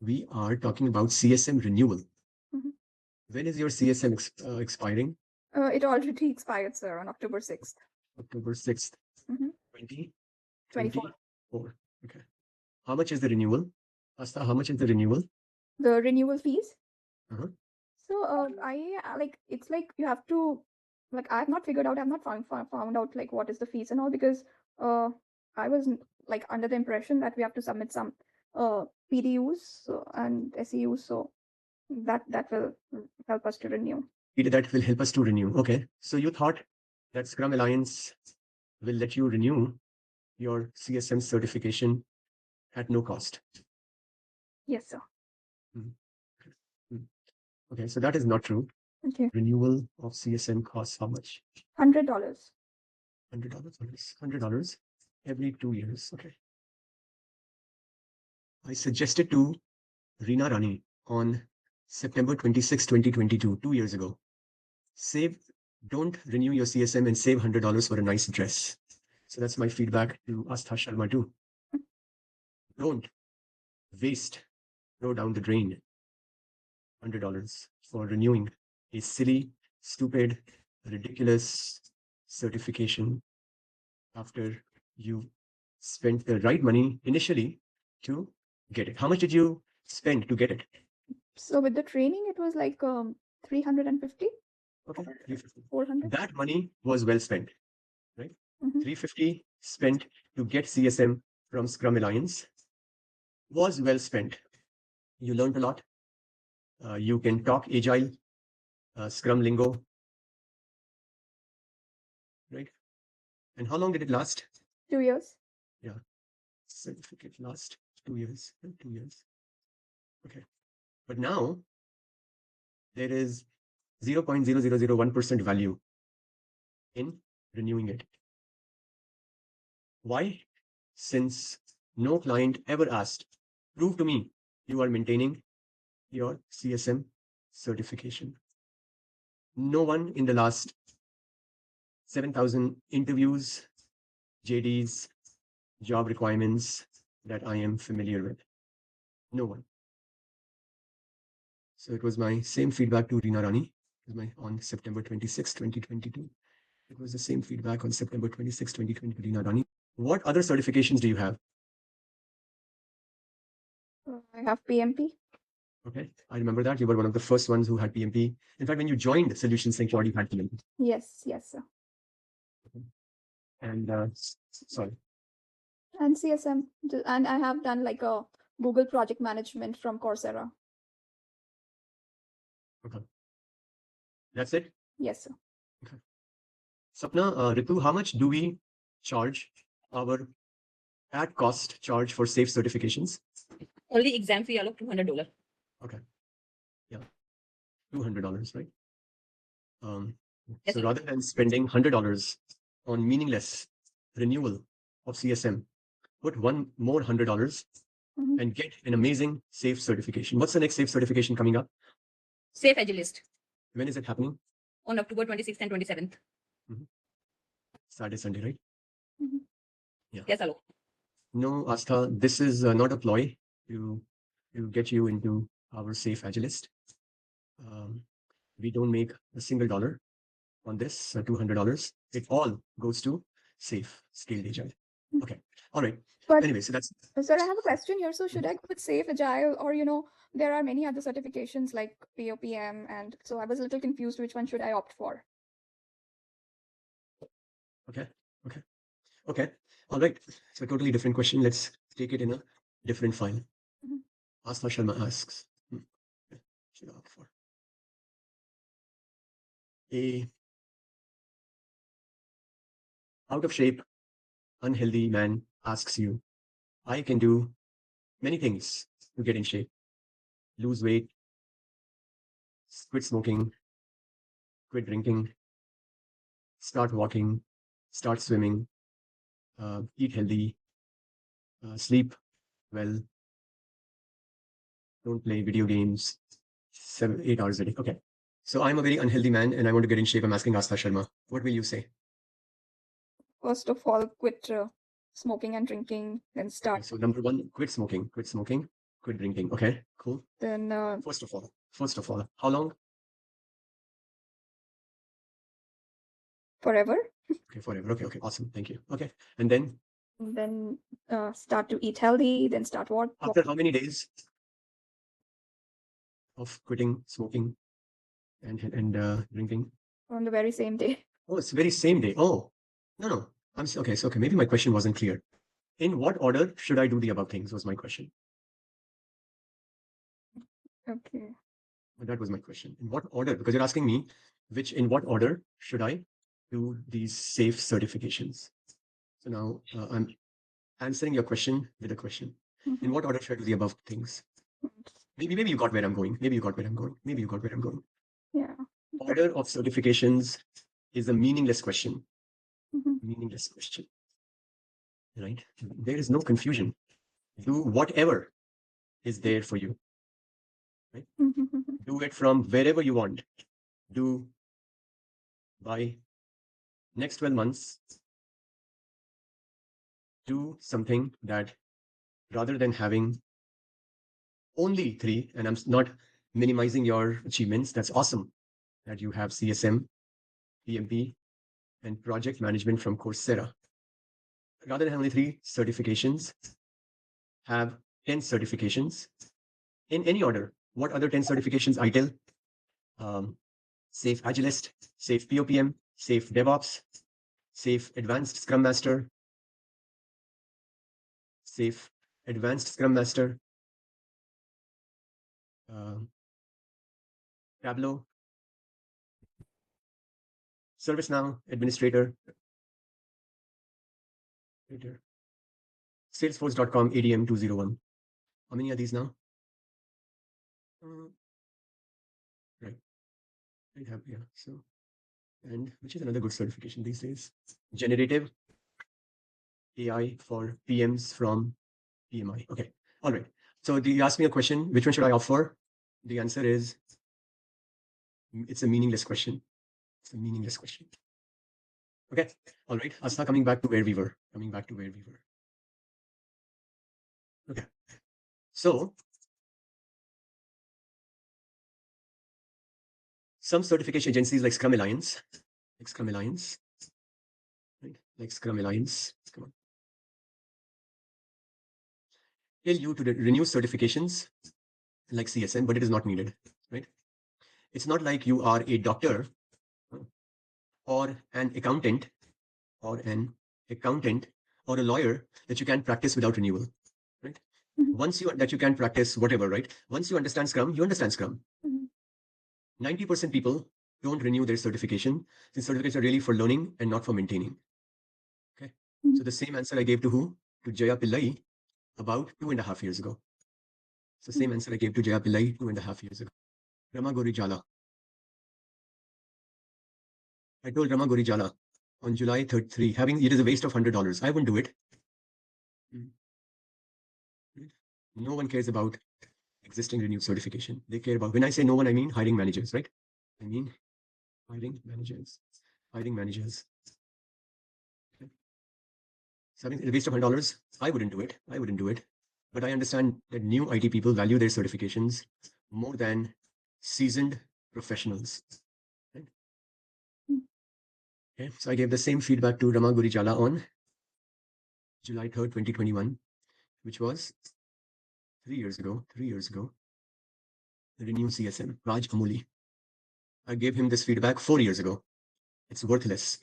we are talking about CSM renewal. Mhm. When is your CSM expiring? It already expired, sir, on October 6th. October 6th, Mhm. 2024. 24. Okay. How much is the renewal? Asta, how much is the renewal? The renewal fees. Uh-huh. So it's like you have to, like, I've not figured out, I've not found out like what is the fees and all, because uh I was like under the impression that we have to submit some PDUs and SEUs, so that will help us to renew. That will help us to renew. Okay. So you thought that Scrum Alliance will let you renew your CSM certification at no cost. Yes, sir. Okay, so that is not true. Okay. Renewal of CSM costs how much? $100. $100 every 2 years. Okay. I suggested to Reena Rani on September 26, 2022, 2 years ago. Don't renew your CSM and save $100 for a nice dress. So that's my feedback to Astha Sharma too. Don't waste, throw down the drain $100 for renewing a silly, stupid, ridiculous certification after you spent the right money initially to get it. How much did you spend to get it? So with the training, it was like 350. Okay, 350. 400. That money was well spent, right? Mhm. 350 spent to get CSM from Scrum Alliance was well spent. You learned a lot. You can talk Agile, Scrum lingo, right? And how long did it last? 2 years. Yeah, certificate last 2 years. 2 years. Okay. But now there is 0.0001% value in renewing it. Why? Since no client ever asked, prove to me you are maintaining your CSM certification. No one in the last 7,000 interviews, JDs, job requirements that I am familiar with. No one. So it was my same feedback to Reena Rani on September 26, 2022. It was the same feedback on September 26, 2020 to Reena Rani. What other certifications do you have? I have PMP. Okay, I remember that. You were one of the first ones who had PMP. In fact, when you joined Solutions Sync, you already had PMP. Yes, sir. And sorry. And CSM. And I have done like a Google project management from Coursera. Okay. That's it? Yes, sir. Okay. Sapna, Ritu, how much do we charge our at cost charge for safe certifications? Only exam fee, Alok, $200. Okay. Yeah. $200, right? Yes, So sir. rather than spending $100 on meaningless renewal of CSM, put one more $100 and get an amazing safe certification. What's the next safe certification coming up? Safe Agilist When is it happening? on October 26th and 27th. Saturday, Sunday, right? Yeah. Yes, Alok. No, Astha, this is not a ploy to get you into our safe Agilist. We don't make a single dollar on this, $200. It all goes to safe scaled Agile. Okay. All right. But anyway, so that's. Sir, I have a question here. So should I go with Safe Agile, or there are many other certifications like POPM, and so I was a little confused which one should I opt for? Okay. All right. So a totally different question. Let's take it in a different file. Astha Sharma asks, should I opt for a out of shape, unhealthy man asks you, I can do many things to get in shape. Lose weight, quit smoking, quit drinking, start walking, start swimming, eat healthy, sleep well, don't play video games 7-8 hours a day. Okay. So I'm a very unhealthy man and I want to get in shape. I'm asking Astha Sharma, what will you say? First of all, quit smoking and drinking, then start. So number one, quit smoking. Quit drinking. Okay, cool. Then First of all, how long? forever. Okay, forever. Okay, awesome. Thank you. Okay, and then Then start to eat healthy. Then start what? after how many days of quitting smoking and drinking? On the very same day. Oh, it's the very same day. Oh, no. Okay. So okay, maybe my question wasn't clear. In what order should I do the above things? Was my question. Okay. That was my question. In what order? Because you're asking me, in what order should I do these safe certifications? So now I'm answering your question with a question. Mhm. In what order should I do the above things? Maybe you got where I'm going. Maybe you got where I'm going. Yeah. Order of certifications is a meaningless question. Mhm. Meaningless question. Right? There is no confusion. Do whatever is there for you. Right? Mhm. Do it from wherever you want. Do by next 12 months, do something that rather than having only 3, and I'm not minimizing your achievements, that's awesome that you have CSM, PMP, and project management from Coursera. Rather than have only 3 certifications, have 10 certifications in any order. What other 10 certifications? ITIL, Safe Agilist, Safe POPM, Safe DevOps, Safe Advanced Scrum Master, Safe Advanced Scrum Master, Tableau, ServiceNow, Administrator, Salesforce.com ADM 201. How many are these now? Right. I have, yeah. So, and which is another good certification these days? Generative AI for PMs from PMI. Okay. All right. So you asked me a question, which one should I opt for? The answer is, it's a meaningless question. It's a meaningless question. Okay. All right. I'll start coming back to where we were. Okay. So some certification agencies like Scrum Alliance, right? Like Scrum Alliance, come on, tell you to renew certifications like CSM, but it is not needed, right? It's not like you are a doctor or an accountant or a lawyer that you can practice without renewal, right? Mhm. Once you can practice whatever, right? Once you understand Scrum, you understand Scrum. Mhm. 90% people don't renew their certification. Since certificates are really for learning and not for maintaining. Okay. Mhm. So the same answer I gave to who? To Jaya Pillai about 2.5 years ago. It's the same answer I gave to Jaya Pillai 2.5 years ago. Rama Gori Jala. I told Rama Gori Jala on July 3, it is a waste of $100. I wouldn't do it. No one cares about existing renewed certification. They care about, when I say no one, I mean hiring managers, right? I mean hiring managers. Okay. So I mean, it's a waste of $100. I wouldn't do it. But I understand that new IT people value their certifications more than seasoned professionals. Right? Okay. So I gave the same feedback to Rama Guri Jala on July 3rd, 2021, which was 3 years ago. The renewed CSM, Raj Amuli. I gave him this feedback 4 years ago. It's worthless.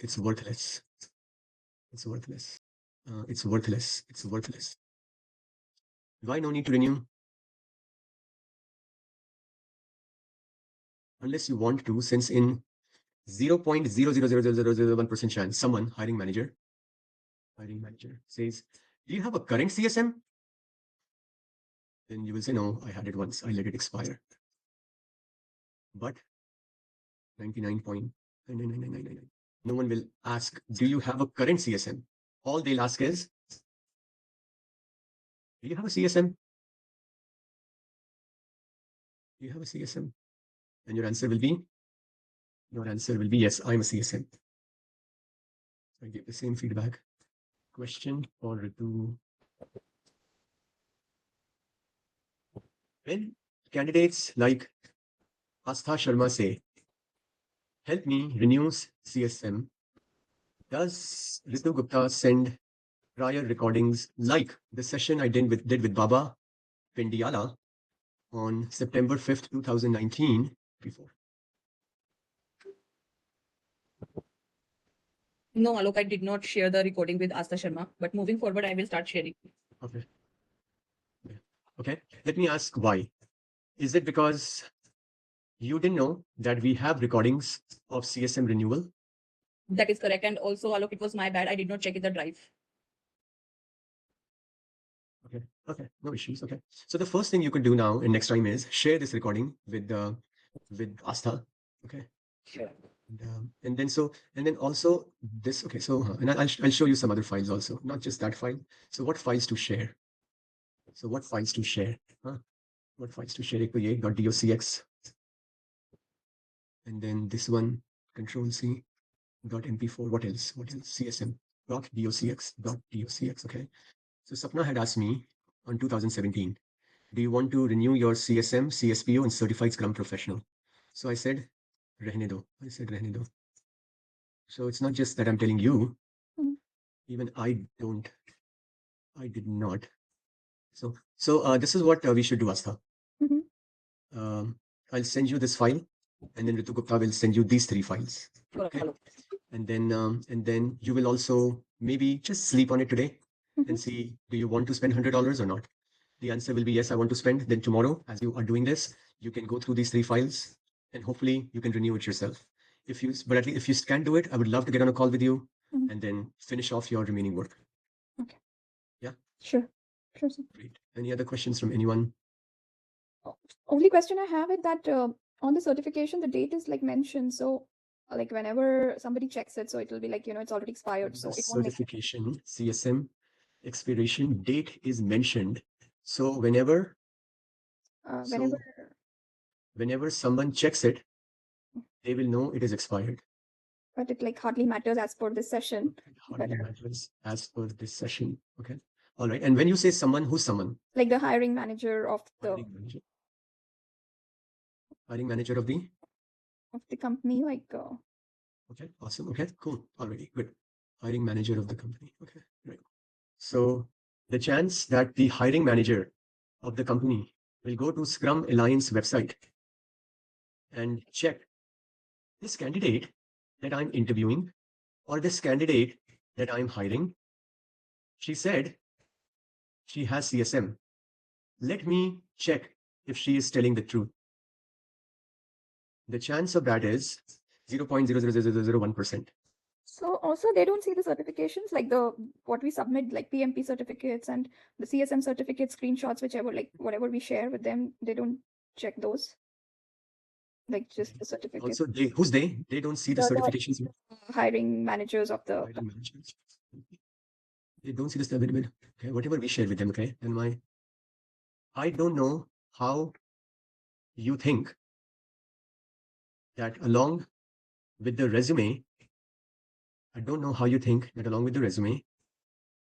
Why no need to renew? Unless you want to, since in 0.0000001% chance, someone, hiring manager says, do you have a current CSM? Then you will say, no, I had it once. I let it expire. But 99.99999. No one will ask, do you have a current CSM? All they'll ask is, do you have a CSM? And your answer will be, yes, I'm a CSM. I give the same feedback. Question for Ritu. When candidates like Astha Sharma say, help me renew CSM, does Ritu Gupta send prior recordings like the session I did with Baba Pendiala on September 5th, 2019 before? No, Alok, I did not share the recording with Astha Sharma, but moving forward, I will start sharing. Okay. Okay. Let me ask why. Is it because you didn't know that we have recordings of CSM renewal? That is correct. And also, Alok, it was my bad. I did not check in the drive. Okay. Okay. No issues. Okay. So the first thing you could do now and next time is share this recording with Astha. Okay. Sure. And then also this. Okay. So and I'll show you some other files also, not just that file. So what files to share? So what files to share? What files to share? .docx. And then this one, Control C. .mp4. What else? What else? CSM. .docx. Okay. So Sapna had asked me on 2017, do you want to renew your CSM, CSPO, and Certified Scrum Professional? So I said, Rehne do. I said, Rehne do. So it's not just that I'm telling you, even I did not. So this is what we should do, Astha. I'll send you this file, and then Ritu Gupta will send you these 3 files. Okay. And then you will also maybe just sleep on it today and see, do you want to spend $100 or not? The answer will be yes, I want to spend. Then tomorrow, as you are doing this, you can go through these 3 files and hopefully you can renew it yourself. But at least if you can do it, I would love to get on a call with you and then finish off your remaining work. Okay. Yeah. Sure. Sure. Sir. Great. Any other questions from anyone? Only question I have is that on the certification, the date is like mentioned. So like whenever somebody checks it, so it will be like, it's already expired. So it won't certification CSM expiration date is mentioned. So whenever someone checks it, they will know it is expired. But it like hardly matters as per this session. Hardly matters as per this session. Okay. All right. And when you say someone, who's someone? Like the hiring manager of the hiring manager of the company, like okay, awesome. Okay, cool. Already good. Hiring manager of the company. Okay, right. So the chance that the hiring manager of the company will go to Scrum Alliance website and check this candidate that I'm interviewing or this candidate that I'm hiring. She said she has CSM. Let me check if she is telling the truth. The chance of that is 0.00001%. So also they don't see the certifications, like what we submit, like PMP certificates and the CSM certificate screenshots, whichever, like whatever we share with them, they don't check those. Like just the certificate. Also, who's they? They don't see the certifications. Hiring managers of the hiring managers. They don't see the stuff. Okay, whatever we share with them. Okay, and I don't know how you think that along with the resume. I don't know how you think that along with the resume,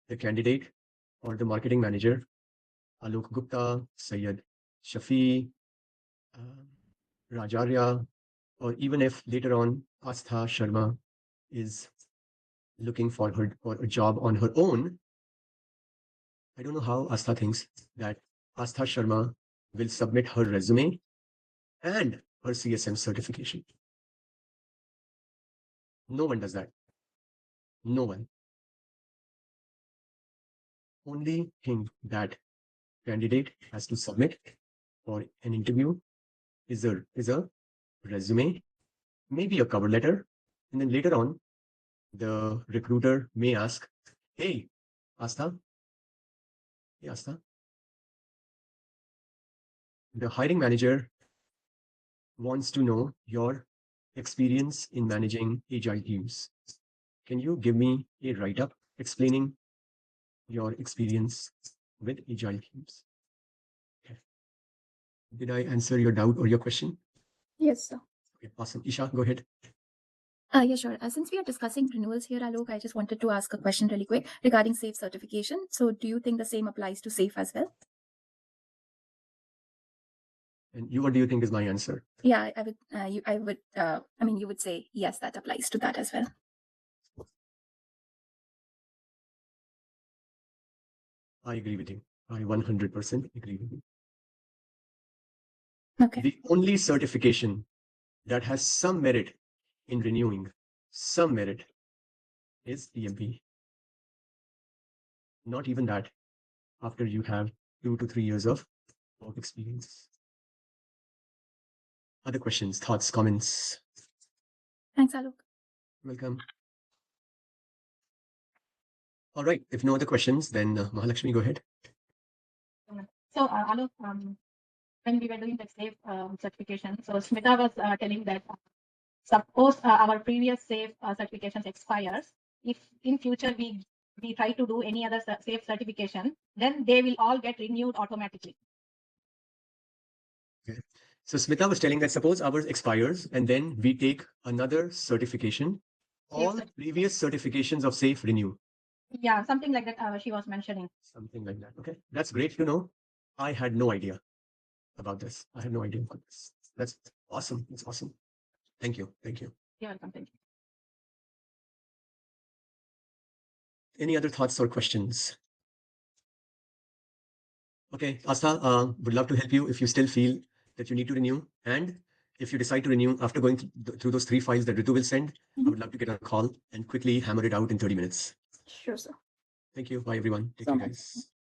the candidate or the marketing manager, Alok Gupta, Syed Shafi, Rajarya, or even if later on Astha Sharma is looking for a job on her own, I don't know how Astha thinks that Astha Sharma will submit her resume and her CSM certification. No one does that. No one. Only thing that candidate has to submit for an interview is a resume, maybe a cover letter, and then later on, the recruiter may ask, hey, Astha, the hiring manager wants to know your experience in managing Agile teams. Can you give me a write-up explaining your experience with Agile teams? Okay. Did I answer your doubt or your question? Yes, sir. Okay, awesome. Isha, go ahead. Yeah, sure. Since we are discussing renewals here, Alok, I just wanted to ask a question really quick regarding SAFE certification. So do you think the same applies to SAFE as well? And you, what do you think is my answer? Yeah, I would. You would say yes, that applies to that as well. I agree with you. I 100% agree with you. Okay. The only certification that has some merit in renewing, some merit, is PMP. Not even that, after you have 2 to 3 years of work experience. Other questions, thoughts, comments? Thanks, Alok. Welcome. All right, if no other questions, then Mahalakshmi, go ahead. So, Alok, when we were doing the SAFE certification, so Smita was telling that suppose our previous SAFE certifications expires, if in future we try to do any other SAFE certification, then they will all get renewed automatically. Okay. So Smita was telling that suppose ours expires and then we take another certification, all previous certifications of SAFE renew. Yeah, something like that she was mentioning. Something like that. Okay, that's great to know. I had no idea about this. I had no idea about this. That's awesome. That's awesome. Thank you. Thank you. You're welcome. Thank you. Any other thoughts or questions? Okay, Asta, would love to help you if you still feel that you need to renew. And if you decide to renew after going through those 3 files that Ritu will send, I would love to get on a call and quickly hammer it out in 30 minutes. Sure, sir. Thank you. Bye, everyone. Take So care, much. guys.